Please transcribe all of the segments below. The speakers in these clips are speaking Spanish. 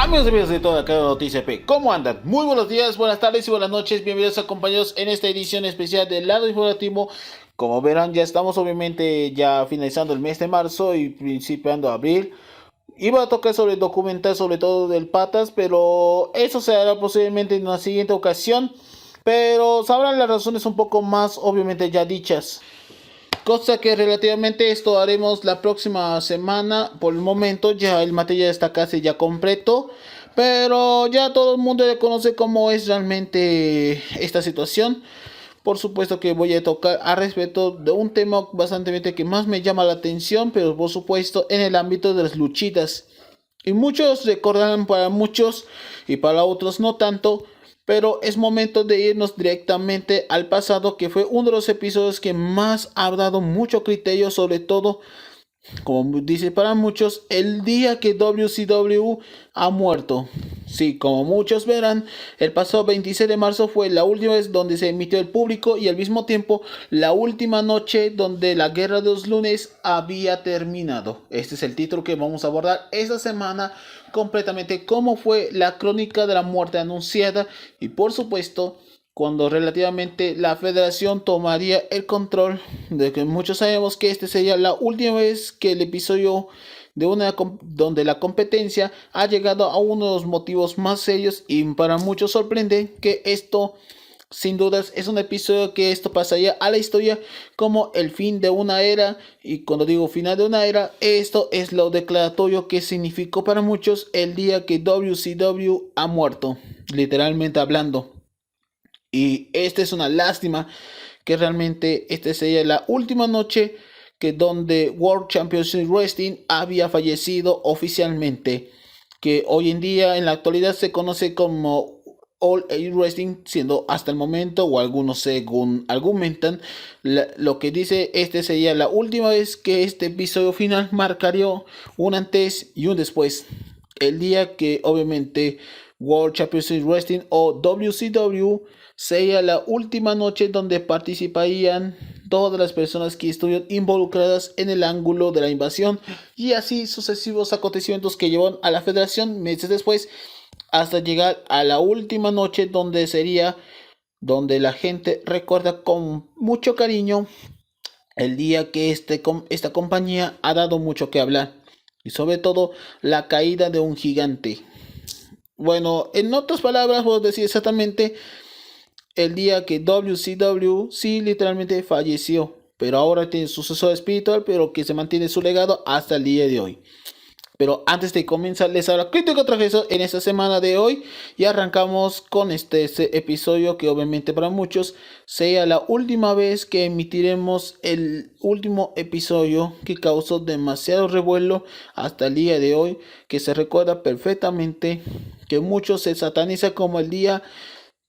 Amigos de toda cada noticia P, ¿cómo andan? Muy buenos días, buenas tardes y buenas noches. Bienvenidos a compañeros en esta edición especial del lado informativo. Como verán, ya estamos obviamente ya finalizando el mes de marzo y principiando abril. Iba a tocar sobre el documental, sobre todo del Patas, pero eso se hará posiblemente en una siguiente ocasión. Pero sabrán las razones un poco más obviamente ya dichas. Cosa que relativamente esto haremos la próxima semana. Por el momento ya el material está casi ya completo. Pero ya todo el mundo ya conoce cómo es realmente esta situación. Por supuesto que voy a tocar a respecto de un tema bastante que más me llama la atención. Pero por supuesto en el ámbito de las luchitas. Y muchos recordarán, para muchos y para otros no tanto, pero es momento de irnos directamente al pasado, que fue uno de los episodios que más ha dado mucho criterio, sobre todo, como dice para muchos, el día que WCW ha muerto. Sí, como muchos verán, el pasado 26 de marzo fue la última vez donde se emitió el público y al mismo tiempo la última noche donde la Guerra de los Lunes había terminado. Este es el título que vamos a abordar esta semana completamente, cómo fue la crónica de la muerte anunciada y por supuesto cuando relativamente la federación tomaría el control, de que muchos sabemos que este sería la última vez que el episodio de donde la competencia ha llegado a uno de los motivos más serios, y para muchos sorprende que esto sin dudas es un episodio que esto pasaría a la historia como el fin de una era. Y cuando digo final de una era, esto es lo declaratorio que significó para muchos el día que WCW ha muerto, literalmente hablando. Y esta es una lástima, que realmente esta sería la última noche que donde World Championship Wrestling había fallecido oficialmente, que hoy en día en la actualidad se conoce como All Elite Wrestling, siendo hasta el momento, o algunos según argumentan, lo que dice este sería la última vez que este episodio final marcaría un antes y un después. El día que obviamente World Championship Wrestling o WCW sería la última noche donde participarían todas las personas que estuvieron involucradas en el ángulo de la invasión, y así sucesivos acontecimientos que llevaron a la federación meses después hasta llegar a la última noche donde sería donde la gente recuerda con mucho cariño el día que esta compañía ha dado mucho que hablar, y sobre todo la caída de un gigante. Bueno, en otras palabras, puedo decir exactamente el día que WCW sí literalmente falleció, pero ahora tiene su sucesor espiritual, pero que se mantiene su legado hasta el día de hoy. Pero antes de comenzar, les habla Crítico Trajeso en esta semana de hoy, y arrancamos con este episodio que obviamente para muchos sea la última vez que emitiremos el último episodio que causó demasiado revuelo hasta el día de hoy, que se recuerda perfectamente, que muchos se sataniza como el día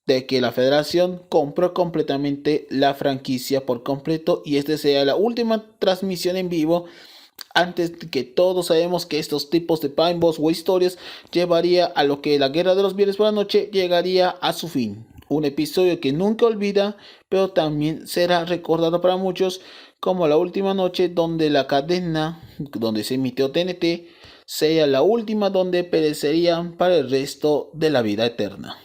de que la federación compró completamente la franquicia por completo, y esta sea la última transmisión en vivo antes de que todos sabemos que estos tipos de pinballs o historias llevaría a lo que la Guerra de los Viernes por la Noche llegaría a su fin. Un episodio que nunca olvida, pero también será recordado para muchos como la última noche donde la cadena donde se emitió TNT sea la última donde perecerían para el resto de la vida eterna.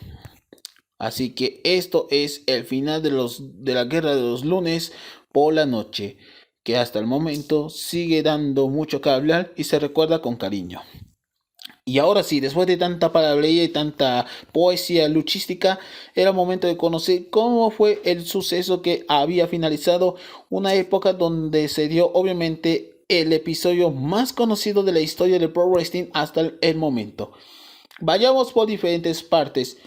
Así que esto es el final de la Guerra de los Lunes por la Noche, que hasta el momento sigue dando mucho que hablar y se recuerda con cariño. Y ahora sí, después de tanta palabrería y tanta poesía luchística, era momento de conocer cómo fue el suceso que había finalizado una época donde se dio obviamente el episodio más conocido de la historia del Pro Wrestling hasta el momento. Vayamos por diferentes partes.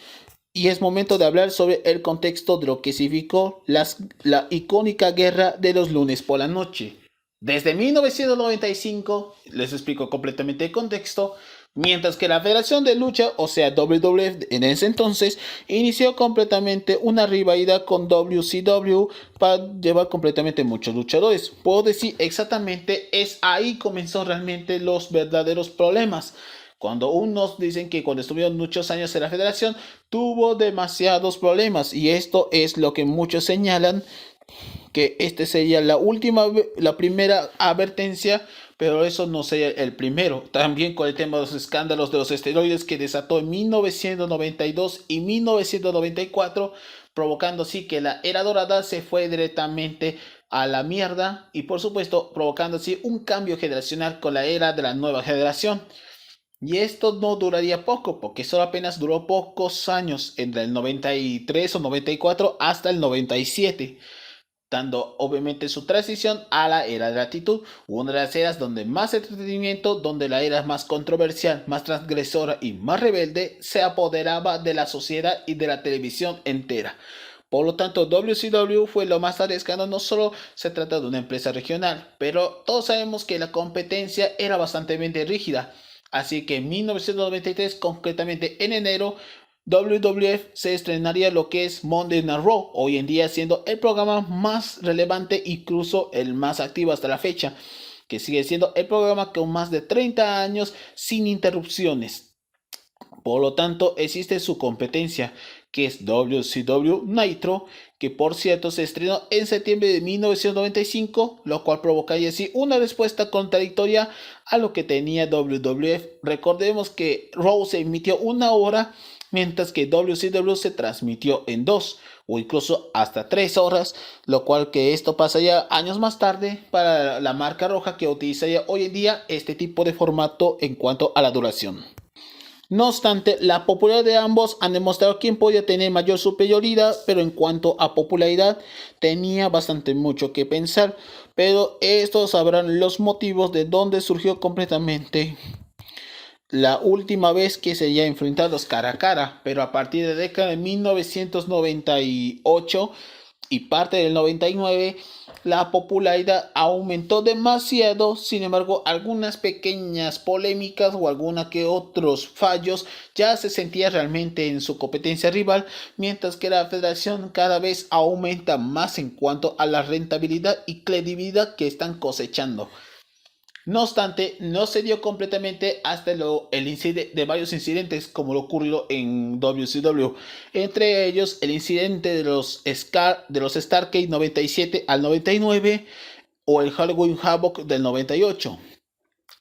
Y es momento de hablar sobre el contexto de lo que significó la icónica Guerra de los Lunes por la Noche. Desde 1995, les explico completamente el contexto, mientras que la Federación de Lucha, o sea WWF en ese entonces, inició completamente una rivalidad con WCW para llevar completamente muchos luchadores. Puedo decir exactamente, es ahí comenzó realmente los verdaderos problemas. Cuando unos dicen que cuando estuvieron muchos años en la federación tuvo demasiados problemas, y esto es lo que muchos señalan, que este sería la primera advertencia pero eso no sería el primero. También con el tema de los escándalos de los esteroides que desató en 1992 y 1994, provocando así que la era dorada se fue directamente a la mierda y por supuesto provocando así un cambio generacional con la era de la nueva generación. Y esto no duraría poco, porque solo apenas duró pocos años, entre el 93 o 94 hasta el 97, dando obviamente su transición a la era de la actitud, una de las eras donde más entretenimiento, donde la era más controversial, más transgresora y más rebelde se apoderaba de la sociedad y de la televisión entera. Por lo tanto, WCW fue lo más arriesgado. No solo se trata de una empresa regional, pero todos sabemos que la competencia era bastante rígida. Así que en 1993, concretamente en enero, WWF se estrenaría lo que es Monday Night Raw, hoy en día siendo el programa más relevante, incluso el más activo hasta la fecha, que sigue siendo el programa con más de 30 años sin interrupciones. Por lo tanto, existe su competencia, que es WCW Nitro, que por cierto se estrenó en septiembre de 1995, lo cual provocaría así una respuesta contradictoria a lo que tenía WWF. Recordemos que Raw se emitió 1 hora, mientras que WCW se transmitió en 2 o incluso hasta 3 horas, lo cual que esto pasaría años más tarde para la marca roja, que utilizaría hoy en día este tipo de formato en cuanto a la duración. No obstante, la popularidad de ambos han demostrado quién podía tener mayor superioridad, pero en cuanto a popularidad tenía bastante mucho que pensar, pero estos sabrán los motivos de dónde surgió completamente la última vez que se había enfrentados cara a cara, pero a partir de la década de 1998 y parte del 99, la popularidad aumentó demasiado. Sin embargo, algunas pequeñas polémicas o alguna que otros fallos ya se sentía realmente en su competencia rival, mientras que la federación cada vez aumenta más en cuanto a la rentabilidad y credibilidad que están cosechando. No obstante, no se dio completamente hasta el incidente de varios incidentes como lo ocurrió en WCW, entre ellos el incidente de los Starrcade 97 al 99 o el Halloween Havoc del 98.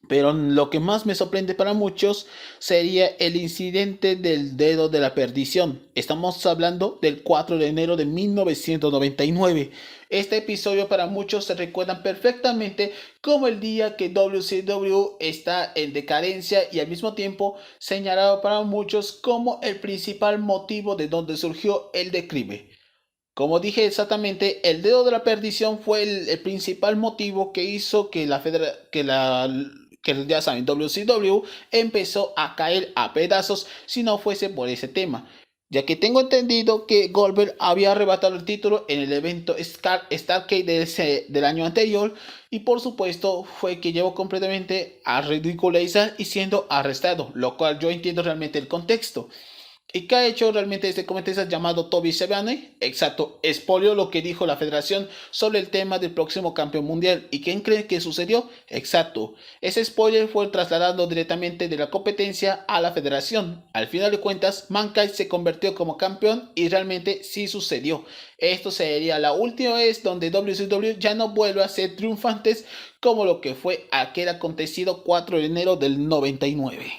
Pero lo que más me sorprende para muchos sería el incidente del dedo de la perdición. Estamos hablando del 4 de enero de 1999. Este episodio para muchos se recuerdan perfectamente como el día que WCW está en decadencia y al mismo tiempo señalado para muchos como el principal motivo de donde surgió el declive. Como dije exactamente, el dedo de la perdición fue el principal motivo que hizo que ya saben, WCW empezó a caer a pedazos si no fuese por ese tema. Ya que tengo entendido que Goldberg había arrebatado el título en el evento Starrcade del año anterior, y por supuesto fue que llevó completamente a ridiculizar y siendo arrestado, lo cual yo entiendo realmente el contexto. ¿Y qué ha hecho realmente este comentarista llamado Toby Sebane? Exacto, expolió lo que dijo la federación sobre el tema del próximo campeón mundial. ¿Y quién cree que sucedió? Exacto, ese spoiler fue trasladado directamente de la competencia a la federación. Al final de cuentas, Mankind se convirtió como campeón y realmente sí sucedió. Esto sería la última vez donde WCW ya no vuelve a ser triunfantes como lo que fue aquel acontecido 4 de enero del 99.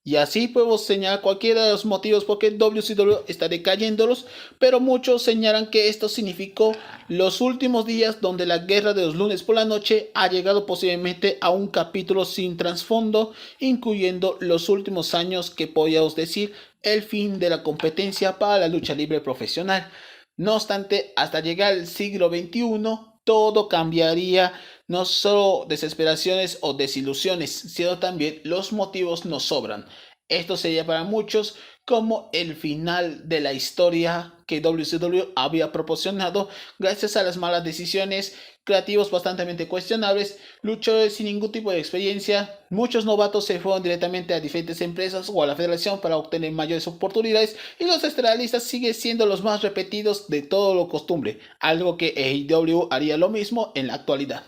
Y así podemos señalar cualquiera de los motivos por qué WCW está decayéndolos, pero muchos señalan que esto significó los últimos días donde la guerra de los lunes por la noche ha llegado posiblemente a un capítulo sin trasfondo, incluyendo los últimos años que podríamos decir el fin de la competencia para la lucha libre profesional. No obstante, hasta llegar al siglo XXI, todo cambiaría. No solo desesperaciones o desilusiones, sino también los motivos nos sobran. Esto sería para muchos como el final de la historia que WCW había proporcionado gracias a las malas decisiones, creativos bastante cuestionables, luchadores sin ningún tipo de experiencia. Muchos novatos se fueron directamente a diferentes empresas o a la federación para obtener mayores oportunidades, y los estelaristas siguen siendo los más repetidos de todo lo costumbre, algo que AEW haría lo mismo en la actualidad.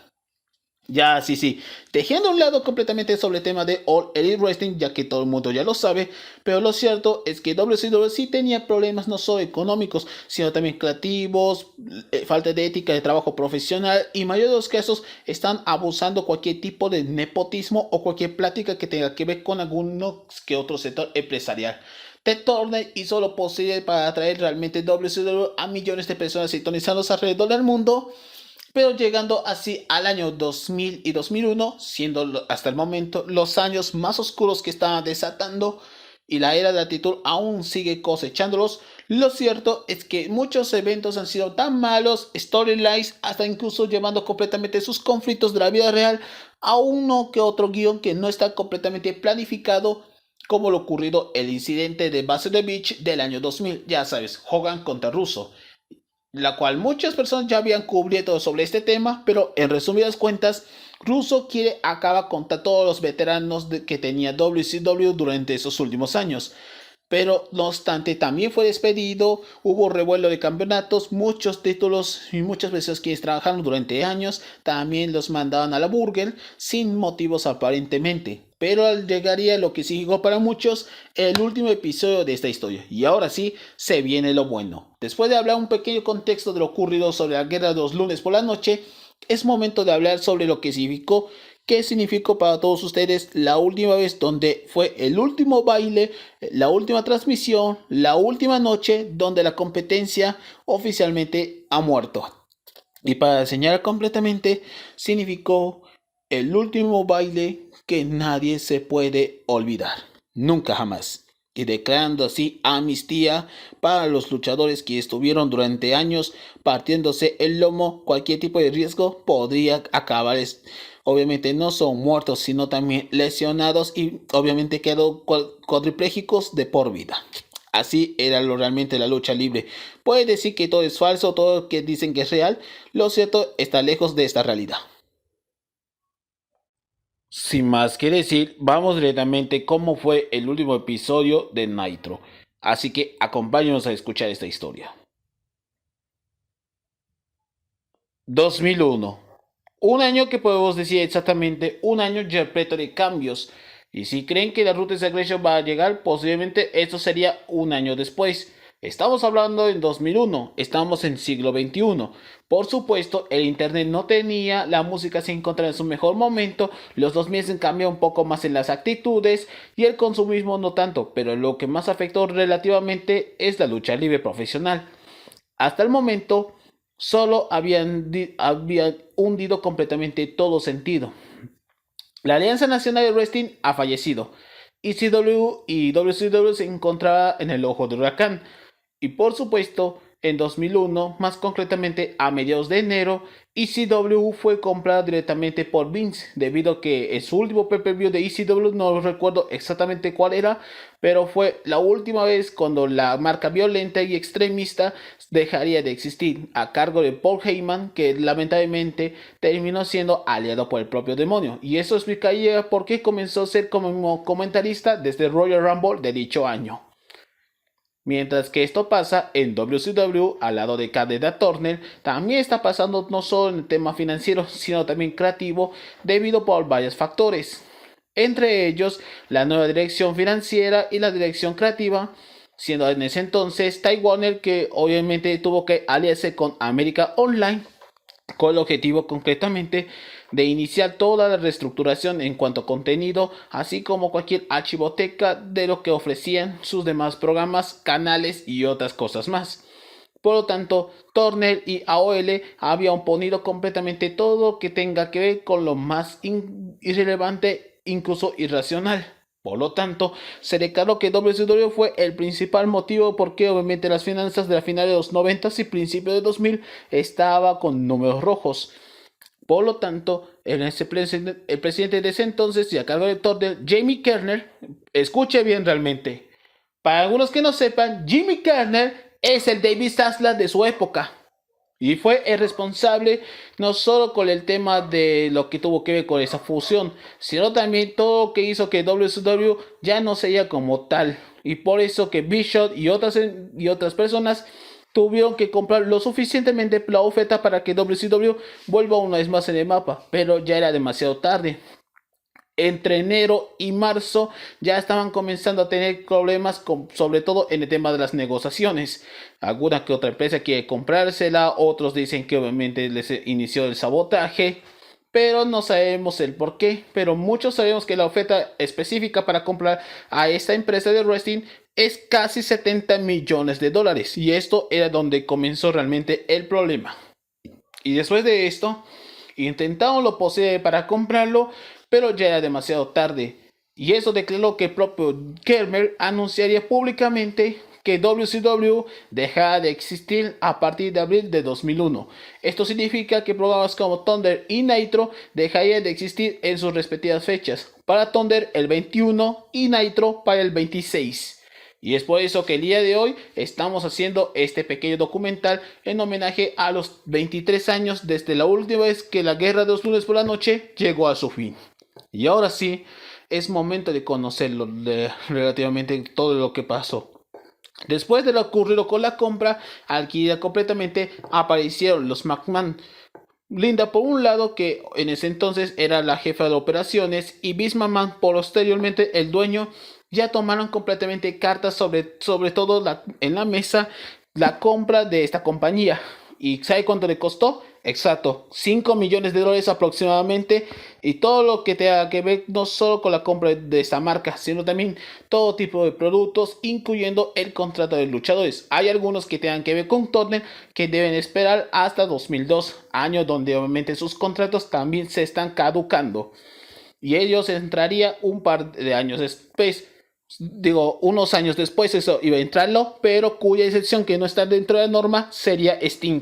Ya, sí, sí. Dejando a un lado completamente sobre el tema de All Elite Wrestling, ya que todo el mundo ya lo sabe, pero lo cierto es que WCW sí tenía problemas no solo económicos, sino también creativos, falta de ética de trabajo profesional y en mayoría de los casos están abusando cualquier tipo de nepotismo o cualquier plática que tenga que ver con alguno que otro sector empresarial. Ted Turner hizo lo posible para atraer realmente WCW a millones de personas sintonizados alrededor del mundo, pero llegando así al año 2000 y 2001, siendo hasta el momento los años más oscuros que estaban desatando y la era de la actitud aún sigue cosechándolos. Lo cierto es que muchos eventos han sido tan malos, storylines, hasta incluso llevando completamente sus conflictos de la vida real a uno que otro guión que no está completamente planificado, como lo ocurrido el incidente de Bash the Beach del año 2000, ya sabes, Hogan contra Russo, la cual muchas personas ya habían cubierto sobre este tema, pero en resumidas cuentas, Russo quiere acabar contra todos los veteranos que tenía WCW durante esos últimos años. Pero no obstante, también fue despedido, hubo revuelo de campeonatos, muchos títulos y muchas veces quienes trabajaron durante años también los mandaban a la burger sin motivos aparentemente. Pero llegaría lo que significó para muchos el último episodio de esta historia. Y ahora sí, se viene lo bueno. Después de hablar un pequeño contexto de lo ocurrido sobre la guerra de los lunes por la noche, es momento de hablar sobre lo que significó. ¿Qué significó para todos ustedes la última vez donde fue el último baile, la última transmisión, la última noche donde la competencia oficialmente ha muerto? Y para señalar completamente, significó el último baile que nadie se puede olvidar. Nunca jamás. Y declarando así amnistía para los luchadores que estuvieron durante años partiéndose el lomo, cualquier tipo de riesgo podría acabar. Obviamente no son muertos, sino también lesionados y obviamente quedó cuadriplégicos de por vida. Así era lo realmente la lucha libre. Puede decir que todo es falso, todo lo que dicen que es real. Lo cierto está lejos de esta realidad. Sin más que decir, vamos directamente cómo fue el último episodio de Nitro. Así que acompáñenos a escuchar esta historia. 2001. Un año que podemos decir exactamente un año repleto de cambios. Y si creen que la ruta de Aggression va a llegar, posiblemente esto sería un año después. Estamos hablando en 2001, estamos en siglo XXI. Por supuesto, el internet no tenía, la música se encontraba en su mejor momento, los 2000 cambió un poco más en las actitudes y el consumismo no tanto, pero lo que más afectó relativamente es la lucha libre profesional. Hasta el momento, solo habían hundido completamente todo sentido. La Alianza Nacional de Wrestling ha fallecido. ECW y WCW se encontraban en el ojo del huracán. Y por supuesto, en 2001, más concretamente a mediados de enero, ECW fue comprada directamente por Vince, debido a que en su último pay-per-view de ECW, no recuerdo exactamente cuál era, pero fue la última vez cuando la marca violenta y extremista dejaría de existir, a cargo de Paul Heyman, que lamentablemente terminó siendo aliado por el propio demonio. Y eso explicaría por qué comenzó a ser como comentarista desde Royal Rumble de dicho año. Mientras que esto pasa en WCW al lado de Candice Turner, también está pasando no solo en el tema financiero, sino también creativo, debido por varios factores. Entre ellos, la nueva dirección financiera y la dirección creativa, siendo en ese entonces Ty Warner, que obviamente tuvo que aliarse con America Online con el objetivo concretamente de iniciar toda la reestructuración en cuanto a contenido, así como cualquier archivoteca de lo que ofrecían sus demás programas, canales y otras cosas más. Por lo tanto, Turner y AOL habían ponido completamente todo lo que tenga que ver con lo más irrelevante, incluso irracional. Por lo tanto, se declaró que WCW fue el principal motivo porque obviamente las finanzas de la final de los 90 y principios de 2000 estaba con números rojos. Por lo tanto, el presidente de ese entonces y a cargo de Turner, Jamie Kerner, escuche bien realmente. Para algunos que no sepan, Jimmy Kerner es el David Zaslav de su época. Y fue el responsable no solo con el tema de lo que tuvo que ver con esa fusión, sino también todo lo que hizo que WCW ya no sea como tal. Y por eso que Bishop y otras personas tuvieron que comprar lo suficientemente la oferta para que WCW vuelva una vez más en el mapa, pero ya era demasiado tarde. Entre enero y marzo ya estaban comenzando a tener problemas, sobre todo en el tema de las negociaciones. Alguna que otra empresa quiere comprársela, otros dicen que obviamente les inició el sabotaje, pero no sabemos el por qué. Pero muchos sabemos que la oferta específica para comprar a esta empresa de wrestling es casi 70 millones de dólares, y esto era donde comenzó realmente el problema. Y después de esto, intentaron lo posible para comprarlo, pero ya era demasiado tarde. Y eso declaró que el propio Kermer anunciaría públicamente que WCW dejará de existir a partir de abril de 2001. Esto significa que programas como Thunder y Nitro dejarían de existir en sus respectivas fechas. Para Thunder el 21 y Nitro para el 26. Y es por eso que el día de hoy estamos haciendo este pequeño documental en homenaje a los 23 años desde la última vez que la Guerra de los Lunes por la Noche llegó a su fin. Y ahora sí, es momento de conocerlo relativamente todo lo que pasó. Después de lo ocurrido con la compra adquirida completamente, aparecieron los McMahon. Linda por un lado, que en ese entonces era la jefa de operaciones, y Vince McMahon, posteriormente el dueño, ya tomaron completamente cartas sobre todo en la mesa la compra de esta compañía. ¿Y sabe cuánto le costó? Exacto, 5 millones de dólares aproximadamente, y todo lo que tenga que ver no solo con la compra de esta marca, sino también todo tipo de productos, incluyendo el contrato de luchadores. Hay algunos que tengan que ver con Turner que deben esperar hasta 2002, año donde obviamente sus contratos también se están caducando, y ellos entraría un par de años después. Digo, unos años después eso iba a entrarlo, pero cuya excepción que no está dentro de la norma sería Sting,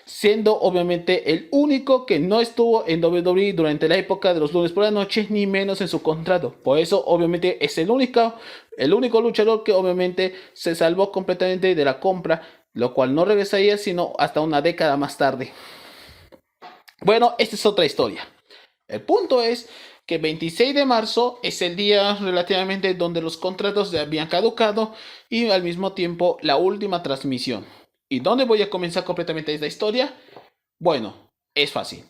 siendo obviamente el único que no estuvo en WWE durante la época de los lunes por la noche, ni menos en su contrato. Por eso obviamente es el único luchador que obviamente se salvó completamente de la compra, lo cual no regresaría sino hasta una década más tarde. Bueno, esta es otra historia. El punto es que 26 de marzo es el día relativamente donde los contratos ya habían caducado, y al mismo tiempo la última transmisión. ¿Y dónde voy a comenzar completamente esta historia? Bueno, es fácil.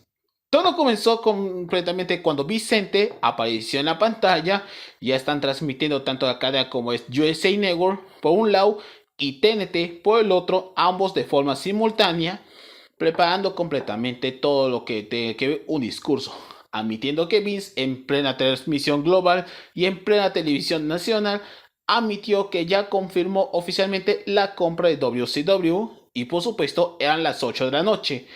Todo comenzó completamente cuando Vicente apareció en la pantalla. Ya están transmitiendo tanto la cadena como es USA Network por un lado y TNT por el otro, ambos de forma simultánea, preparando completamente todo lo que tiene que ver un discurso, admitiendo que Vince, en plena transmisión global y en plena televisión nacional, admitió que ya confirmó oficialmente la compra de WCW, y por supuesto eran las 8 de la noche,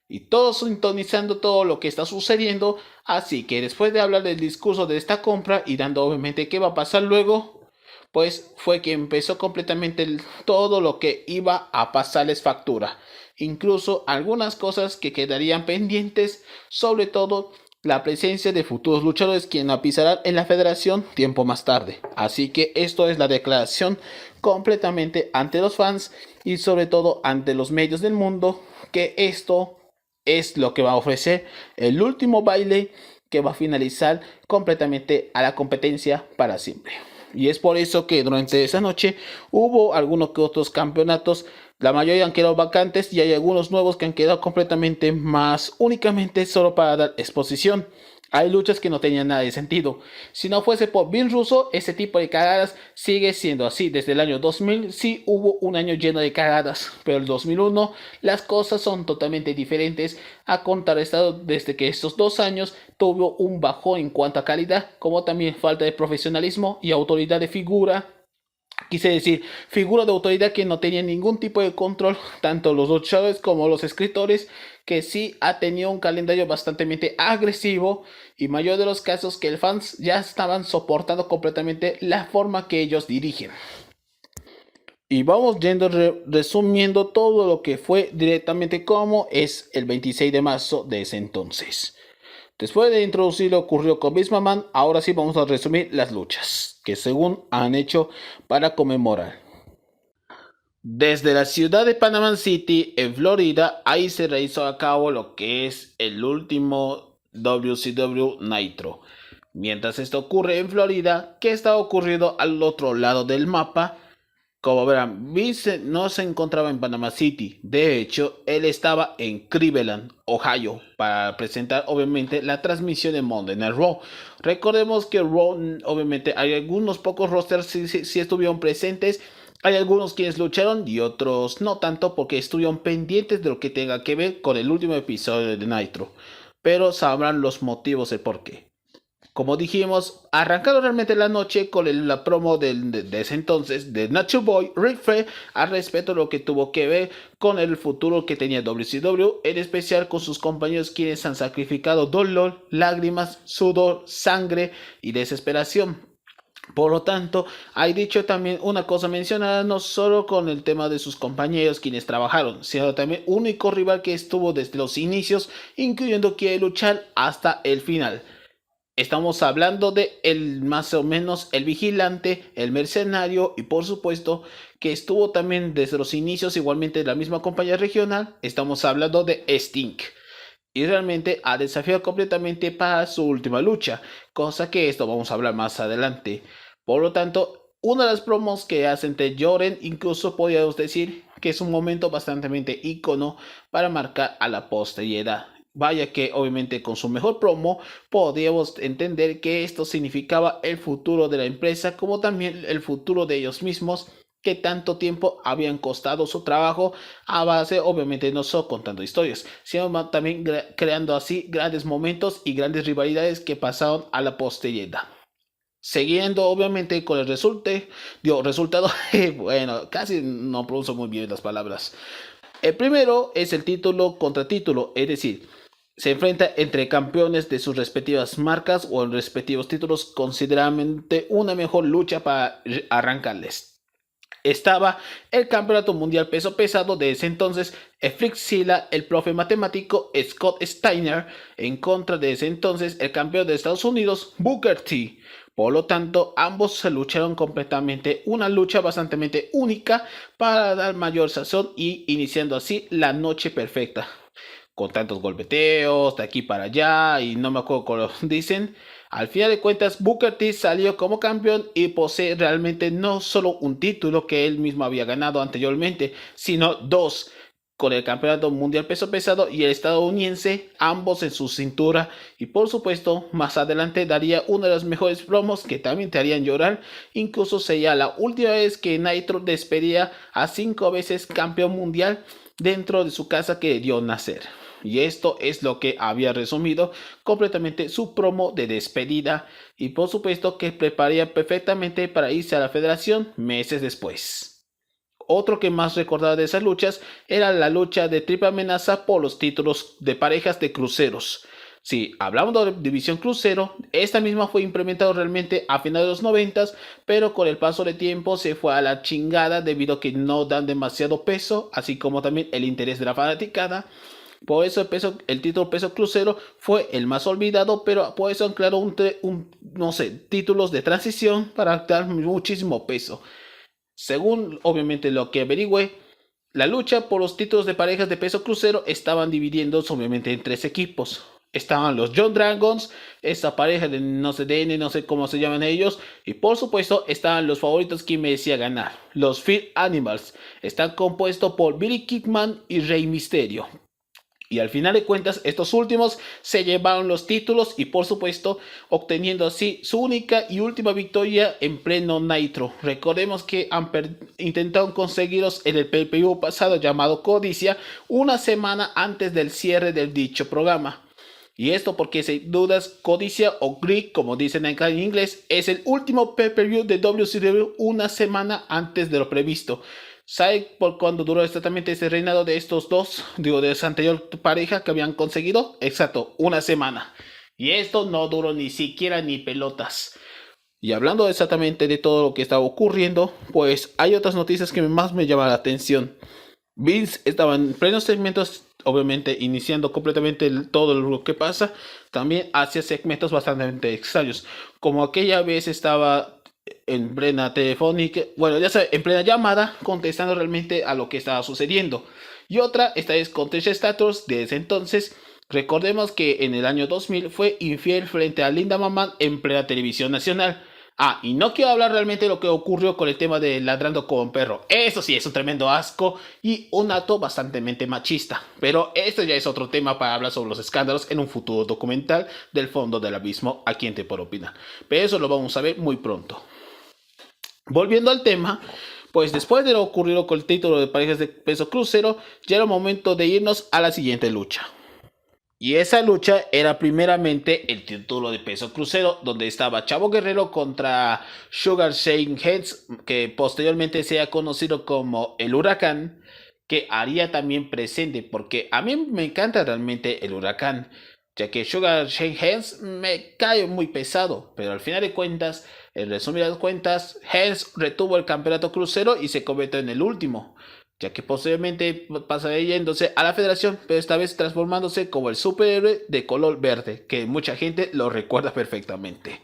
y todos sintonizando todo lo que está sucediendo. Así que después de hablar del discurso de esta compra y dando obviamente qué va a pasar luego, pues fue que empezó completamente todo lo que iba a pasarles factura, incluso algunas cosas que quedarían pendientes, sobre todo la presencia de futuros luchadores quien pisarán en la federación tiempo más tarde. Así que esto es la declaración completamente ante los fans y sobre todo ante los medios del mundo, que esto es lo que va a ofrecer el último baile que va a finalizar completamente a la competencia para siempre. Y es por eso que durante esa noche hubo algunos que otros campeonatos. La mayoría han quedado vacantes y hay algunos nuevos que han quedado completamente más únicamente solo para dar exposición. Hay luchas que no tenían nada de sentido. Si no fuese por Vince Russo, ese tipo de cagadas sigue siendo así. Desde el año 2000 sí hubo un año lleno de cagadas, pero el 2001 las cosas son totalmente diferentes a contrarrestado desde que estos 2 años tuvo un bajón en cuanto a calidad, como también falta de profesionalismo y autoridad de figura. Quise decir, figura de autoridad que no tenía ningún tipo de control, tanto los luchadores como los escritores, que sí ha tenido un calendario bastante agresivo, y mayor de los casos que el fans ya estaban soportando completamente la forma que ellos dirigen. Y vamos yendo resumiendo todo lo que fue directamente como es el 26 de marzo de ese entonces. Después de introducir lo ocurrido con Vince McMahon, ahora sí vamos a resumir las luchas que según han hecho para conmemorar. Desde la ciudad de Panama City, en Florida, ahí se realizó a cabo lo que es el último WCW Nitro. Mientras esto ocurre en Florida, ¿qué está ocurriendo al otro lado del mapa? Como verán, Vince no se encontraba en Panama City. De hecho, él estaba en Cleveland, Ohio, para presentar obviamente la transmisión de Monday Night Raw. Recordemos que Raw, obviamente, hay algunos pocos rosters si estuvieron presentes. Hay algunos quienes lucharon y otros no tanto porque estuvieron pendientes de lo que tenga que ver con el último episodio de Nitro. Pero sabrán los motivos del por qué. Como dijimos, arrancando realmente la noche con la promo de ese entonces de Nacho Boy, Ric Flair, al respecto de lo que tuvo que ver con el futuro que tenía WCW, en especial con sus compañeros quienes han sacrificado dolor, lágrimas, sudor, sangre y desesperación. Por lo tanto, hay dicho también una cosa mencionada no solo con el tema de sus compañeros quienes trabajaron, sino también único rival que estuvo desde los inicios, incluyendo que luchar hasta el final. Estamos hablando de el más o menos el vigilante, el mercenario y por supuesto que estuvo también desde los inicios igualmente de la misma compañía regional. Estamos hablando de Sting. Y realmente ha desafiado completamente para su última lucha, cosa que esto vamos a hablar más adelante. Por lo tanto, una de las promos que hacen de Jordan incluso podríamos decir que es un momento bastante ícono para marcar a la posteridad. Vaya que obviamente con su mejor promo podíamos entender que esto significaba el futuro de la empresa como también el futuro de ellos mismos que tanto tiempo habían costado su trabajo a base obviamente no solo contando historias sino también creando así grandes momentos y grandes rivalidades que pasaron a la posteridad. Siguiendo obviamente con el resultado, bueno, casi no pronuncio muy bien las palabras. El primero es el título contra título, es decir, se enfrenta entre campeones de sus respectivas marcas o en respectivos títulos, considerablemente una mejor lucha para arrancarles. Estaba el campeonato mundial peso pesado de ese entonces, Fritz Silla, el profe matemático Scott Steiner, en contra de ese entonces el campeón de Estados Unidos, Booker T. Por lo tanto, ambos se lucharon completamente, una lucha bastante única para dar mayor sazón y iniciando así la noche perfecta. Con tantos golpeteos de aquí para allá y no me acuerdo cómo lo dicen. Al final de cuentas, Booker T salió como campeón y posee realmente no solo un título que él mismo había ganado anteriormente, sino dos, con el campeonato mundial peso pesado y el estadounidense, ambos en su cintura. Y por supuesto, más adelante daría una de las mejores promos que también te harían llorar. Incluso sería la última vez que Nitro despedía a 5 veces campeón mundial dentro de su casa que dio nacer. Y esto es lo que había resumido completamente su promo de despedida y por supuesto que prepararía perfectamente para irse a la federación meses después. Otro que más recordaba de esas luchas era la lucha de triple amenaza por los títulos de parejas de cruceros. Sí, hablamos de división crucero, esta misma fue implementada realmente a finales de los 90, pero con el paso del tiempo se fue a la chingada debido a que no dan demasiado peso, así como también el interés de la fanaticada. Por eso el título peso crucero fue el más olvidado, pero por eso han creado títulos de transición para dar muchísimo peso. Según obviamente lo que averigüé, la lucha por los títulos de parejas de peso crucero estaban dividiéndose obviamente en 3 equipos. Estaban los John Dragons, esa pareja de no sé DN, no sé cómo se llaman ellos, y por supuesto estaban los favoritos que merecía ganar, los Fear Animals. Están compuestos por Billy Kidman y Rey Mysterio. Y al final de cuentas, estos últimos se llevaron los títulos y por supuesto obteniendo así su única y última victoria en pleno Nitro. Recordemos que intentaron conseguirlos en el pay-per-view pasado llamado Codicia una semana antes del cierre del dicho programa. Y esto porque sin dudas Codicia o Greek, como dicen acá en inglés, es el último pay-per-view de WCW una semana antes de lo previsto. ¿Sabe por cuándo duró exactamente ese reinado de estos dos? Digo, de esa anterior pareja que habían conseguido. Exacto, una semana. Y esto no duró ni siquiera ni pelotas. Y hablando exactamente de todo lo que estaba ocurriendo, pues hay otras noticias que más me llaman la atención. Vince estaba en plenos segmentos, obviamente iniciando completamente todo lo que pasa. También hacía segmentos bastante extraños. Como aquella vez estaba en plena telefónica, bueno, ya sabes, en plena llamada, contestando realmente a lo que estaba sucediendo. Y otra, esta es con Trish Stratus, desde entonces. Recordemos que en el año 2000 fue infiel frente a Linda McMahon en plena televisión nacional. Y no quiero hablar realmente de lo que ocurrió con el tema de Ladrando como un perro. Eso sí, es un tremendo asco y un acto bastante machista. Pero esto ya es otro tema para hablar sobre los escándalos en un futuro documental del fondo del abismo, aquí en Te Por Opinar. Pero eso lo vamos a ver muy pronto. Volviendo al tema, pues después de lo ocurrido con el título de parejas de peso crucero, ya era momento de irnos a la siguiente lucha. Y esa lucha era primeramente el título de peso crucero, donde estaba Chavo Guerrero contra Sugar Shane Heads, que posteriormente se ha conocido como el Huracán, que haría también presente, porque a mí me encanta realmente el Huracán, ya que Sugar Shane Heads me cae muy pesado, pero al final de cuentas, en resumidas cuentas, Heads retuvo el campeonato crucero y se convirtió en el último, ya que posteriormente pasaría yéndose a la federación, pero esta vez transformándose como el superhéroe de color verde, que mucha gente lo recuerda perfectamente.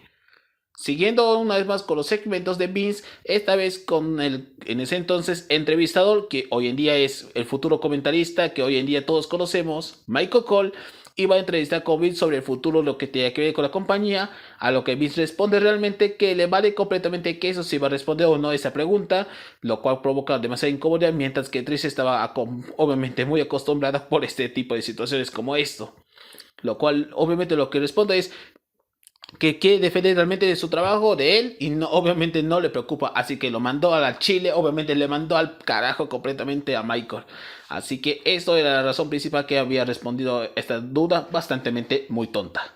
Siguiendo una vez más con los segmentos de Vince, esta vez con el en ese entonces entrevistador, que hoy en día es el futuro comentarista que hoy en día todos conocemos, Michael Cole, iba a entrevistar con Vince sobre el futuro, lo que tenía que ver con la compañía, a lo que Vince responde realmente que le vale completamente queso si va a responder o no a esa pregunta, lo cual provoca demasiada incomodidad, mientras que Trish estaba obviamente muy acostumbrada por este tipo de situaciones como esto. Lo cual obviamente lo que responde es que quiere defender realmente de su trabajo, de él, y no, obviamente no le preocupa, así que lo mandó a la Chile, obviamente le mandó al carajo completamente a Michael. Así que eso era la razón principal que había respondido esta duda bastante muy tonta.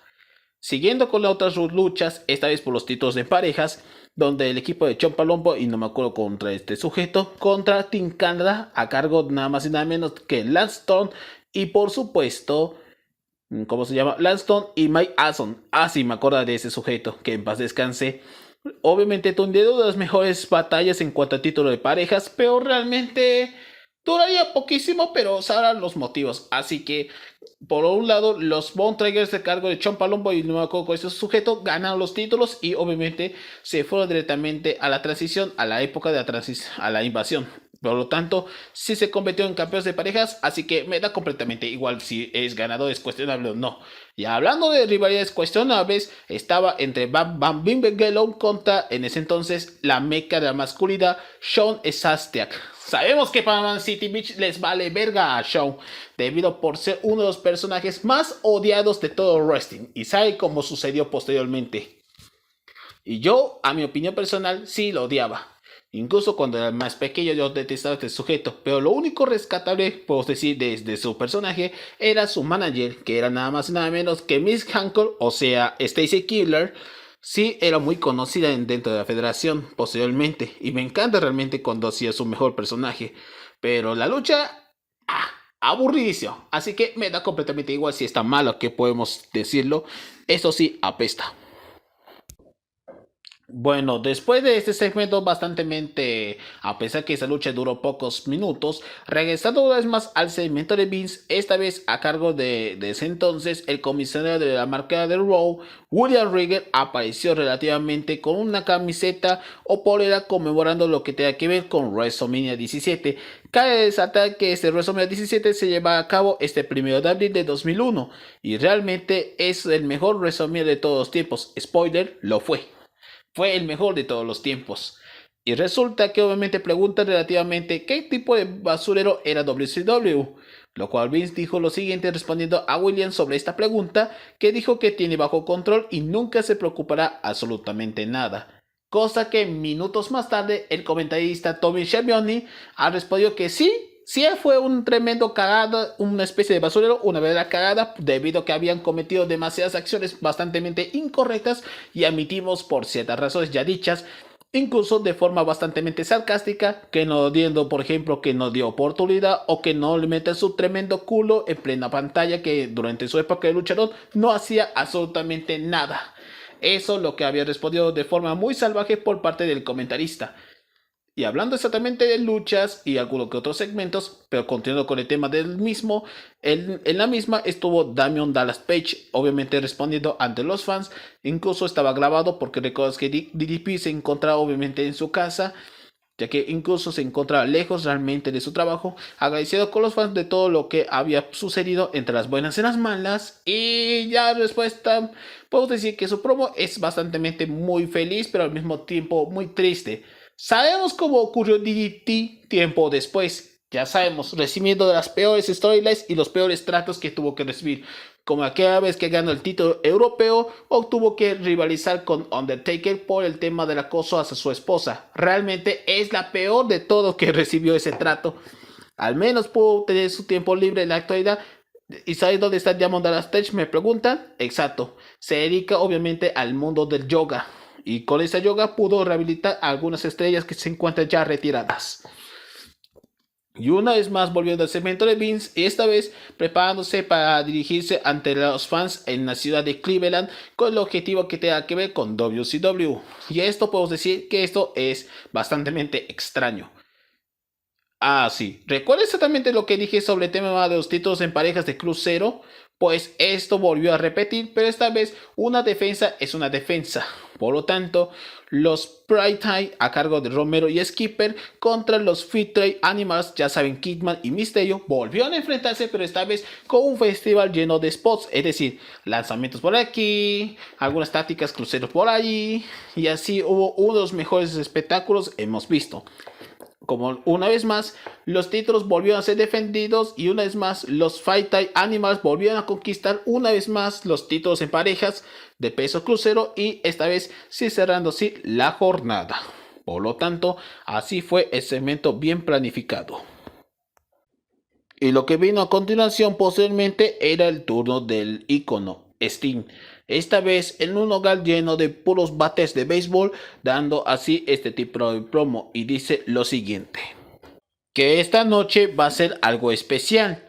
Siguiendo con las otras luchas, esta vez por los títulos de parejas, donde el equipo de Ciampa Lombo, y no me acuerdo contra este sujeto, contra Team Canada, a cargo nada más y nada menos que Lance Storm, y por supuesto, ¿cómo se llama? Lanston y Mike Awesome. Sí, me acuerdo de ese sujeto, que en paz descanse. Obviamente tuvieron de las mejores batallas en cuanto a título de parejas, pero realmente duraría poquísimo, pero sabrán los motivos. Así que, por un lado, los Bone Tigers de cargo de Ciampa Lombo y no me acuerdo con ese sujeto ganaron los títulos y obviamente se fueron directamente a la transición, a la época de la transición, a la invasión. Por lo tanto, sí se convirtió en campeones de parejas, así que me da completamente igual si es ganador, es cuestionable o no. Y hablando de rivalidades cuestionables, estaba entre Bam Bam Bigelow contra, en ese entonces, la meca de la masculinidad, Shawn Stasiak. Sabemos que para Man City Beach les vale verga a Shawn, debido por ser uno de los personajes más odiados de todo wrestling, y sabe cómo sucedió posteriormente. Y yo, a mi opinión personal, sí lo odiaba. Incluso cuando era más pequeño yo detestaba a este sujeto, pero lo único rescatable, puedo decir, desde su personaje, era su manager, que era nada más y nada menos que Miss Hancock, o sea, Stacy Killer. Sí, era muy conocida dentro de la federación posteriormente, y me encanta realmente cuando hacía su mejor personaje, pero la lucha, aburridísimo, así que me da completamente igual si está malo, que podemos decirlo, eso sí, apesta. Bueno, después de este segmento a pesar que esa lucha duró pocos minutos, regresando una vez más al segmento de Vince, esta vez a cargo de ese entonces el comisionado de la marca de Raw, William Regal, apareció relativamente con una camiseta o polera conmemorando lo que tenga que ver con WrestleMania 17. Cabe resaltar que este WrestleMania 17 se lleva a cabo este 1 de abril de 2001 y realmente es el mejor WrestleMania de todos los tiempos. Spoiler, lo fue. Fue el mejor de todos los tiempos. Y resulta que obviamente preguntan relativamente qué tipo de basurero era WCW. Lo cual Vince dijo lo siguiente respondiendo a Williams sobre esta pregunta, que dijo que tiene bajo control y nunca se preocupará absolutamente nada. Cosa que minutos más tarde el comentarista Tommy Schiavone ha respondido que sí fue un tremendo cagada, una especie de basurero, una verdadera cagada, debido a que habían cometido demasiadas acciones bastante incorrectas y admitimos por ciertas razones ya dichas, incluso de forma bastante sarcástica, que no diendo, por ejemplo, que no dio oportunidad o que no le mete su tremendo culo en plena pantalla, que durante su época de luchador no hacía absolutamente nada. Eso lo que había respondido de forma muy salvaje por parte del comentarista. Y hablando exactamente de luchas y algunos que otros segmentos, pero continuando con el tema del mismo, en la misma estuvo Damian Dallas Page, obviamente respondiendo ante los fans. Incluso estaba grabado porque recuerdas que DDP se encontraba obviamente en su casa ya que incluso se encontraba lejos realmente de su trabajo, agradecido con los fans de todo lo que había sucedido entre las buenas y las malas, y ya después puedo decir que su promo es bastante muy feliz, pero al mismo tiempo muy triste. Sabemos cómo ocurrió DDT tiempo después. Ya sabemos, recibiendo de las peores storylines y los peores tratos que tuvo que recibir, como aquella vez que ganó el título europeo o tuvo que rivalizar con Undertaker por el tema del acoso hacia su esposa. Realmente es la peor de todo que recibió ese trato. Al menos pudo tener su tiempo libre en la actualidad. ¿Y sabes dónde está Diamond Dallas Page? Me preguntan. Exacto. Se dedica obviamente al mundo del yoga. Y con esa yoga pudo rehabilitar a algunas estrellas que se encuentran ya retiradas. Y una vez más volviendo al segmento de Vince, y esta vez preparándose para dirigirse ante los fans en la ciudad de Cleveland con el objetivo que tenga que ver con WCW. Y esto podemos decir que esto es bastante extraño. Ah, sí. ¿Recuerda exactamente lo que dije sobre el tema de los títulos en parejas de crucero? Pues esto volvió a repetir, pero esta vez una defensa es una defensa. Por lo tanto, los Pride Time a cargo de Romero y Skipper contra los Free Trade Animals, ya saben, Kidman y Mysterio, volvieron a enfrentarse, pero esta vez con un festival lleno de spots, es decir, lanzamientos por aquí, algunas tácticas cruceros por allí, y así hubo uno de los mejores espectáculos hemos visto. Como una vez más, los títulos volvieron a ser defendidos y una vez más, los Fight Time Animals volvieron a conquistar una vez más los títulos en parejas de peso crucero y esta vez sí cerrando así la jornada. Por lo tanto, así fue el segmento bien planificado. Y lo que vino a continuación posteriormente era el turno del ícono Sting. Esta vez en un hogar lleno de puros bates de béisbol, dando así este tipo de promo y dice lo siguiente: que esta noche va a ser algo especial,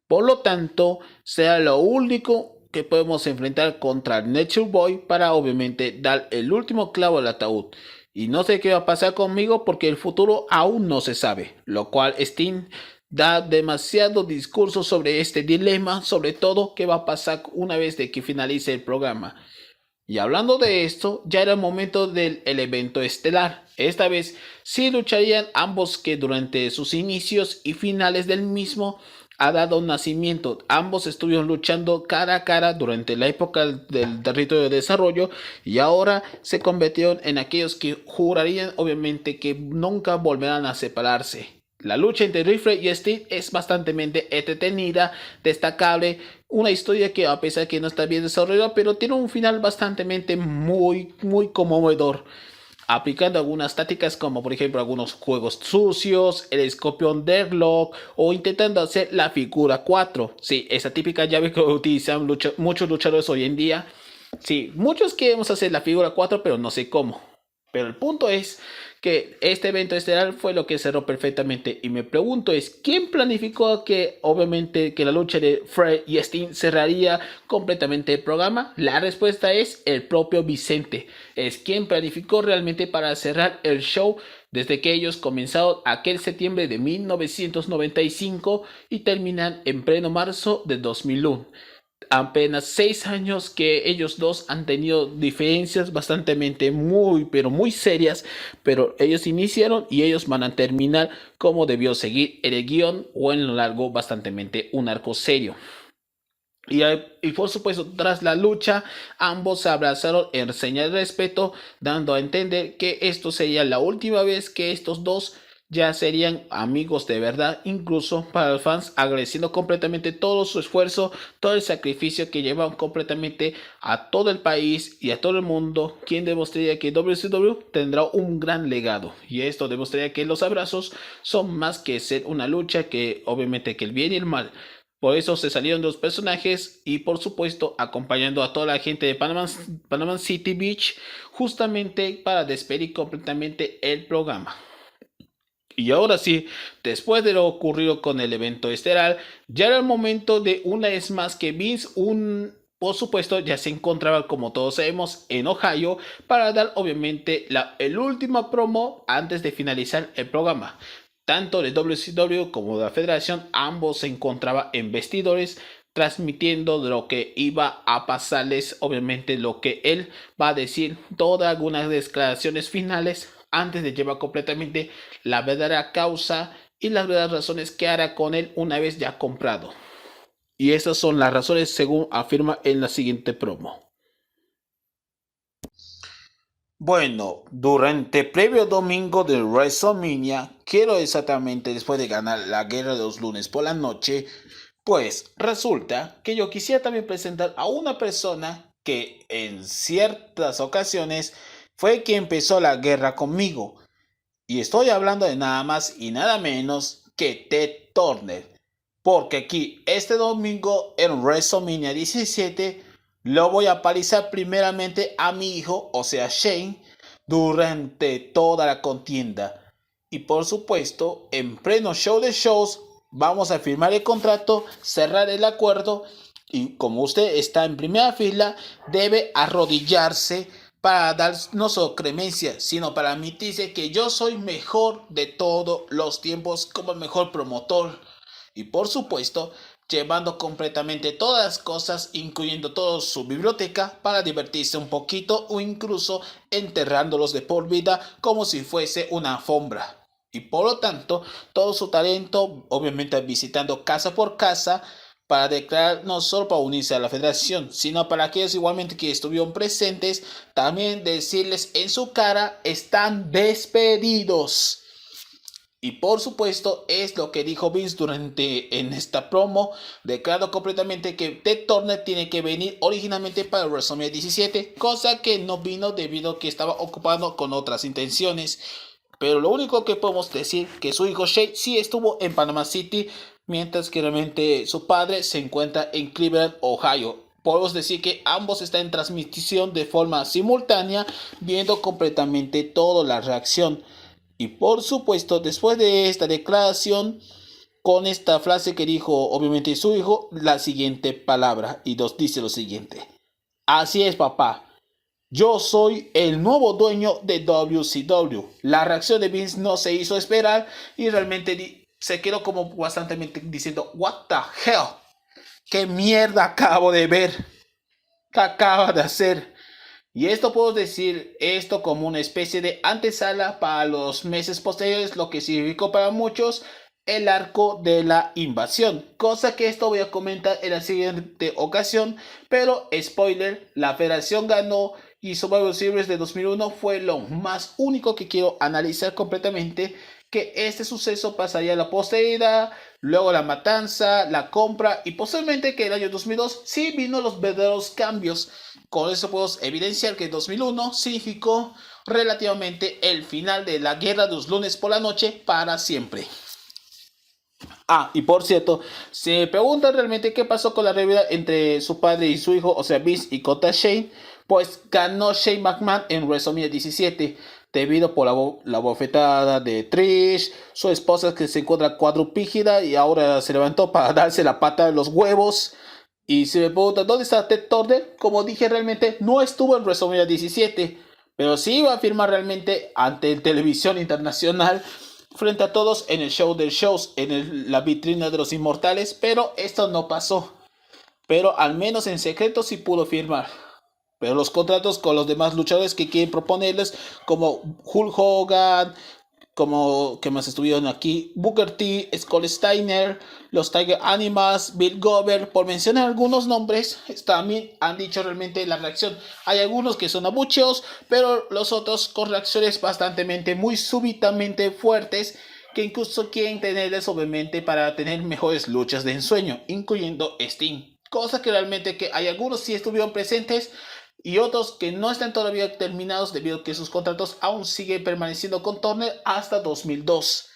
por lo tanto será lo único que podemos enfrentar contra Nature Boy para obviamente dar el último clavo al ataúd. Y no sé qué va a pasar conmigo porque el futuro aún no se sabe, lo cual Sting da demasiado discurso sobre este dilema, sobre todo qué va a pasar una vez de que finalice el programa. Y hablando de esto, ya era el momento del evento estelar. Esta vez sí lucharían ambos que durante sus inicios y finales del mismo ha dado nacimiento. Ambos estuvieron luchando cara a cara durante la época del territorio de desarrollo y ahora se convirtieron en aquellos que jurarían obviamente que nunca volverán a separarse. La lucha entre Ric Flair y Sting es bastante entretenida, destacable, una historia que a pesar que no está bien desarrollada, pero tiene un final bastante muy conmovedor, aplicando algunas tácticas como por ejemplo algunos juegos sucios, el escorpión deadlock o intentando hacer la figura 4. Sí, esa típica llave que utilizan muchos luchadores hoy en día. Sí, muchos queremos hacer la figura 4 pero no sé cómo. Pero el punto es que este evento estelar fue lo que cerró perfectamente. Y me pregunto es, ¿quién planificó que obviamente que la lucha de Fred y Sting cerraría completamente el programa? La respuesta es el propio Vicente. Es quien planificó realmente para cerrar el show desde que ellos comenzaron aquel septiembre de 1995 y terminan en pleno marzo de 2001. Apenas 6 años que ellos dos han tenido diferencias bastante muy serias, pero ellos iniciaron y ellos van a terminar como debió seguir el guión o en lo largo bastante un arco serio. Y por supuesto, tras la lucha, ambos se abrazaron en señal de respeto, dando a entender que esto sería la última vez que estos dos ya serían amigos de verdad, incluso para los fans, agradeciendo completamente todo su esfuerzo, todo el sacrificio que llevan completamente a todo el país y a todo el mundo, quien demostraría que WCW tendrá un gran legado. Y esto demostraría que los abrazos son más que ser una lucha, que obviamente que el bien y el mal. Por eso se salieron los personajes y por supuesto acompañando a toda la gente de Panama City Beach justamente para despedir completamente el programa. Y ahora sí, después de lo ocurrido con el evento estelar, ya era el momento de una vez más que Vince, por supuesto, ya se encontraba, como todos sabemos, en Ohio para dar obviamente el último promo antes de finalizar el programa. Tanto de WCW como de la Federación, ambos se encontraban en vestidores transmitiendo lo que iba a pasarles, obviamente lo que él va a decir, todas algunas declaraciones finales antes de llevar completamente la verdadera causa y las verdaderas razones que hará con él una vez ya comprado. Y esas son las razones según afirma en la siguiente promo. Bueno, durante previo domingo de WrestleMania, quiero exactamente después de ganar la guerra de los lunes por la noche, pues resulta que yo quisiera también presentar a una persona que en ciertas ocasiones fue quien empezó la guerra conmigo. Y estoy hablando de nada más y nada menos que Ted Turner. Porque aquí este domingo en WrestleMania 17 lo voy a palizar primeramente a mi hijo, o sea Shane, durante toda la contienda. Y por supuesto, en pleno show de shows, vamos a firmar el contrato, cerrar el acuerdo. Y como usted está en primera fila, debe arrodillarse para dar no solo clemencia, sino para admitirse que yo soy mejor de todos los tiempos como el mejor promotor. Y por supuesto, llevando completamente todas las cosas, incluyendo toda su biblioteca, para divertirse un poquito o incluso enterrándolos de por vida como si fuese una alfombra. Y por lo tanto, todo su talento, obviamente visitando casa por casa, para declarar no solo para unirse a la federación, sino para aquellos igualmente que estuvieron presentes, también decirles en su cara, están despedidos. Y por supuesto es lo que dijo Vince en esta promo, declarando completamente que Ted Turner tiene que venir originalmente para WrestleMania 17, cosa que no vino debido a que estaba ocupado con otras intenciones. Pero lo único que podemos decir que su hijo Shane sí estuvo en Panama City, mientras que realmente su padre se encuentra en Cleveland, Ohio. Podemos decir que ambos están en transmisión de forma simultánea, viendo completamente toda la reacción. Y por supuesto, después de esta declaración, con esta frase que dijo obviamente su hijo, la siguiente palabra, y nos dice lo siguiente: así es, papá. Yo soy el nuevo dueño de WCW. La reacción de Vince no se hizo esperar y realmente se quedó como bastante diciendo, what the hell, qué mierda acabo de ver, qué acaba de hacer. Y esto puedo decir esto como una especie de antesala para los meses posteriores, lo que significó para muchos el arco de la invasión, cosa que esto voy a comentar en la siguiente ocasión, pero spoiler, la federación ganó y Survivor Series de 2001 fue lo más único que quiero analizar completamente, que este suceso pasaría a la posteridad, luego la matanza, la compra y posiblemente que el año 2002 sí vino los verdaderos cambios. Con eso podemos evidenciar que 2001 significó relativamente el final de la guerra de los lunes por la noche para siempre. Y por cierto, se pregunta realmente qué pasó con la rivalidad entre su padre y su hijo, o sea, Vince y Kota Shane, pues ganó Shane McMahon en WrestleMania 17, debido por la bofetada de Trish, su esposa que se encuentra cuadrupígida y ahora se levantó para darse la pata de los huevos. Y si me preguntan dónde está Ted Turner, como dije, realmente no estuvo en WrestleMania 17, pero sí iba a firmar realmente ante televisión internacional frente a todos en el show de shows, en la vitrina de los inmortales, pero esto no pasó. Pero al menos en secreto sí pudo firmar. Pero los contratos con los demás luchadores que quieren proponerles, como Hulk Hogan, como que más estuvieron aquí, Booker T, Scott Steiner, los Tiger Animals, Bill Goldberg, por mencionar algunos nombres, también han dicho realmente la reacción. Hay algunos que son abucheos, pero los otros con reacciones bastante muy súbitamente fuertes, que incluso quieren tenerles obviamente para tener mejores luchas de ensueño, incluyendo Sting. Cosa que realmente que hay algunos sí estuvieron presentes y otros que no están todavía terminados debido a que sus contratos aún siguen permaneciendo con Turner hasta 2002.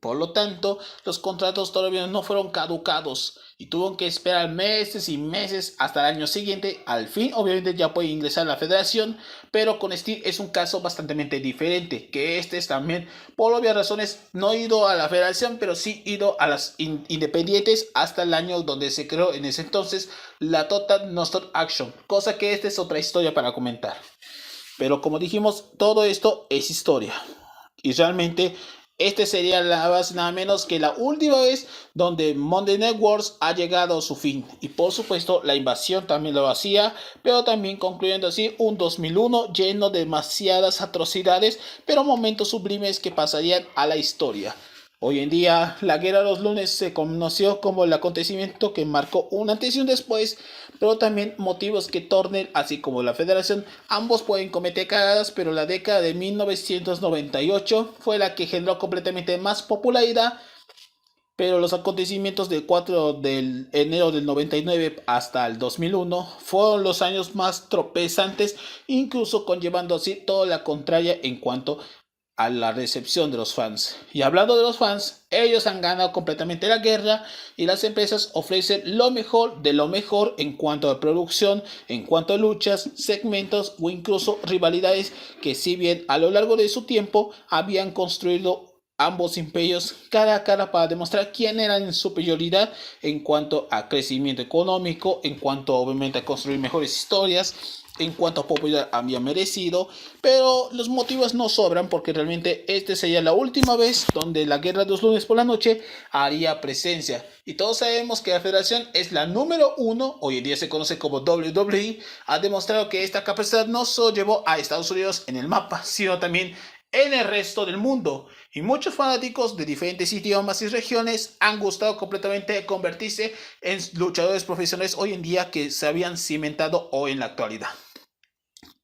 Por lo tanto, los contratos todavía no fueron caducados y tuvieron que esperar meses y meses hasta el año siguiente. Al fin, obviamente, ya puede ingresar a la federación, pero con Steve es un caso bastante diferente, que este es también, por obvias razones, no ido a la federación, pero sí ido a las independientes hasta el año donde se creó en ese entonces la Total Nonstop Action, cosa que esta es otra historia para comentar. Pero como dijimos, todo esto es historia. Y realmente Este sería nada menos que la última vez donde Monday Night Wars ha llegado a su fin. Y por supuesto la invasión también lo hacía, pero también concluyendo así un 2001 lleno de demasiadas atrocidades, pero momentos sublimes que pasarían a la historia. Hoy en día, la Guerra de los Lunes se conoció como el acontecimiento que marcó un antes y un después, pero también motivos que Turner, así como la Federación, ambos pueden cometer cagadas, pero la década de 1998 fue la que generó completamente más popularidad, pero los acontecimientos del 4 de enero del 99 hasta el 2001 fueron los años más tropezantes, incluso conllevando así toda la contraria en cuanto a la recepción de los fans. Y hablando de los fans, ellos han ganado completamente la guerra y las empresas ofrecen lo mejor de lo mejor en cuanto a producción, en cuanto a luchas, segmentos o incluso rivalidades que si bien a lo largo de su tiempo habían construido ambos imperios cara a cara para demostrar quién era en superioridad en cuanto a crecimiento económico, en cuanto obviamente a construir mejores historias, en cuanto a popularidad había merecido, pero los motivos no sobran porque realmente este sería la última vez donde la Guerra de los Lunes por la Noche haría presencia. Y todos sabemos que la federación es la número uno, hoy en día se conoce como WWE, ha demostrado que esta capacidad no solo llevó a Estados Unidos en el mapa, sino también en el resto del mundo. Y muchos fanáticos de diferentes idiomas y regiones han gustado completamente convertirse en luchadores profesionales hoy en día que se habían cimentado hoy en la actualidad.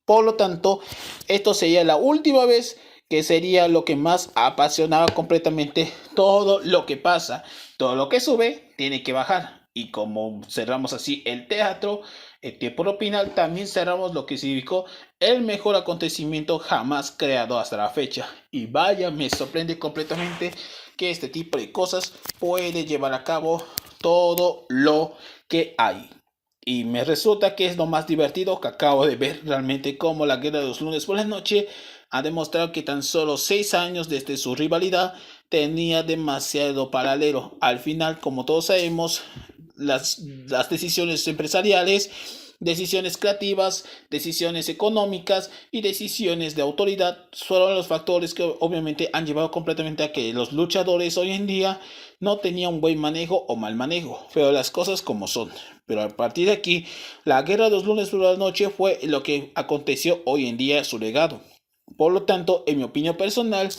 Por lo tanto, esto sería la última vez que sería lo que más apasionaba completamente todo lo que pasa. Todo lo que sube tiene que bajar. Y como cerramos así el teatro, el tiempo opinal, también cerramos lo que significó el mejor acontecimiento jamás creado hasta la fecha. Y vaya, me sorprende completamente que este tipo de cosas puede llevar a cabo todo lo que hay. Y me resulta que es lo más divertido que acabo de ver realmente como la Guerra de los Lunes por la Noche ha demostrado que tan solo 6 años desde su rivalidad tenía demasiado paralelo. Al final, como todos sabemos, las decisiones empresariales, decisiones creativas, decisiones económicas y decisiones de autoridad fueron los factores que obviamente han llevado completamente a que los luchadores hoy en día no tenían un buen manejo o mal manejo, pero las cosas como son. Pero a partir de aquí, la Guerra de los Lunes por la Noche fue lo que aconteció hoy en día su legado. Por lo tanto, en mi opinión personal,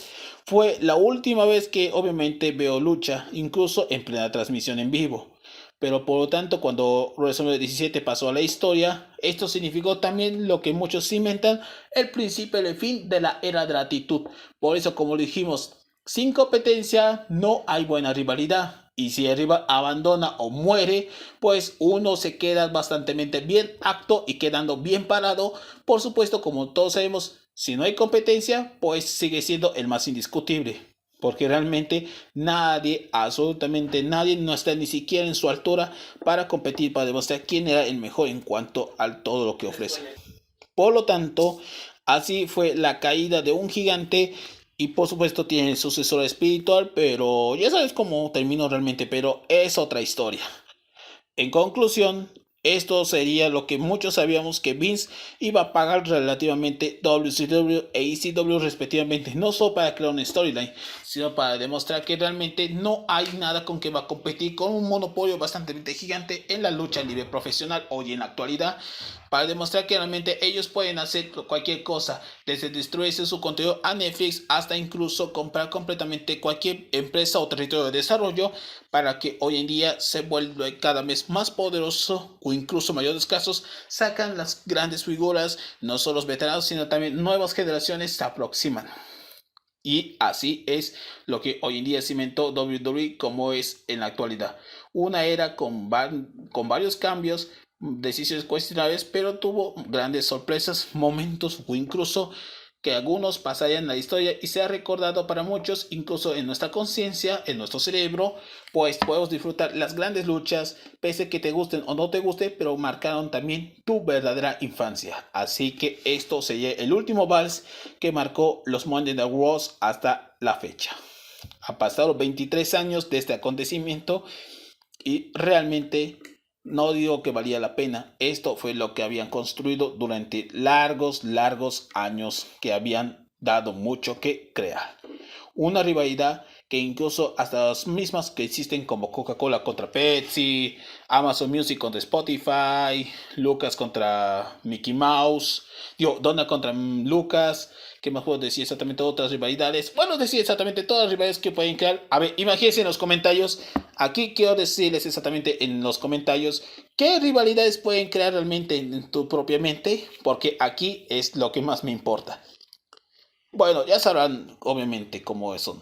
fue la última vez que obviamente veo lucha, incluso en plena transmisión en vivo. Pero por lo tanto, cuando WrestleMania 17 pasó a la historia, esto significó también lo que muchos cimentan, el principio y el fin de la era de la actitud. Por eso, como dijimos, sin competencia no hay buena rivalidad. Y si el rival abandona o muere, pues uno se queda bastante bien apto y quedando bien parado. Por supuesto, como todos sabemos, si no hay competencia, pues sigue siendo el más indiscutible. Porque realmente nadie, absolutamente nadie, no está ni siquiera en su altura para competir, para demostrar quién era el mejor en cuanto a todo lo que ofrece. Por lo tanto, así fue la caída de un gigante y por supuesto tiene el sucesor espiritual, pero ya sabes cómo terminó realmente, pero es otra historia. En conclusión, esto sería lo que muchos sabíamos que Vince iba a pagar relativamente WCW e ECW respectivamente, no solo para crear una storyline, sino para demostrar que realmente no hay nada con que va a competir con un monopolio bastante gigante en la lucha libre profesional hoy en la actualidad, para demostrar que realmente ellos pueden hacer cualquier cosa, desde destruirse su contenido a Netflix hasta incluso comprar completamente cualquier empresa o territorio de desarrollo para que hoy en día se vuelva cada vez más poderoso o incluso en mayores casos sacan las grandes figuras, no solo los veteranos sino también nuevas generaciones se aproximan. Y así es lo que hoy en día cimentó WWE como es en la actualidad. Una era con varios cambios, decisiones cuestionables, pero tuvo grandes sorpresas, momentos o incluso que algunos pasarían en la historia y se ha recordado para muchos, incluso en nuestra conciencia, en nuestro cerebro, pues podemos disfrutar las grandes luchas, pese a que te gusten o no te guste, pero marcaron también tu verdadera infancia. Así que esto sería el último vals que marcó los Monday Night Wars hasta la fecha. Ha pasado 23 años de este acontecimiento y realmente no digo que valía la pena. Esto fue lo que habían construido durante largos años que habían dado mucho que crear. una rivalidad que incluso hasta las mismas que existen como Coca-Cola contra Pepsi, Amazon Music contra Spotify, Lucas contra Mickey Mouse, Donald contra Lucas, ¿qué más puedo decir? Exactamente otras rivalidades. Bueno, decir exactamente todas las rivalidades que pueden crear. A ver, imagínense en los comentarios. Aquí quiero decirles exactamente en los comentarios qué rivalidades pueden crear realmente en tu propia mente, porque aquí es lo que más me importa. Bueno, ya sabrán obviamente cómo son.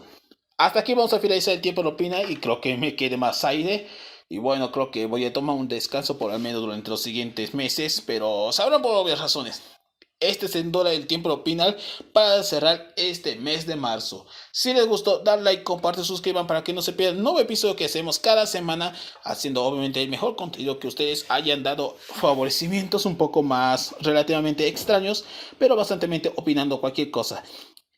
Hasta aquí vamos a finalizar el tiempo de opina y creo que me quede más aire. Y bueno, creo que voy a tomar un descanso por al menos durante los siguientes meses, pero sabrán por obvias razones. Este es el dólar del tiempo de opinar para cerrar este mes de marzo. Si les gustó, dar like, compartan, suscriban para que no se pierdan un nuevo episodio que hacemos cada semana, haciendo obviamente el mejor contenido que ustedes hayan dado favorecimientos un poco más relativamente extraños, pero bastante opinando cualquier cosa.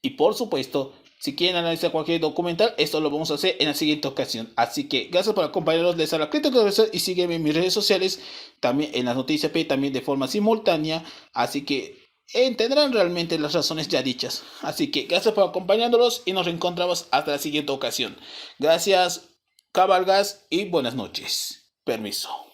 Y por supuesto, si quieren analizar cualquier documental, esto lo vamos a hacer en la siguiente ocasión. Así que gracias por acompañarnos, les habla Crítico y sígueme en mis redes sociales, también en las noticias P, también de forma simultánea. Así que entenderán realmente las razones ya dichas. Así que gracias por acompañándolos y nos reencontramos hasta la siguiente ocasión. Gracias, cabalgas y buenas noches. Permiso.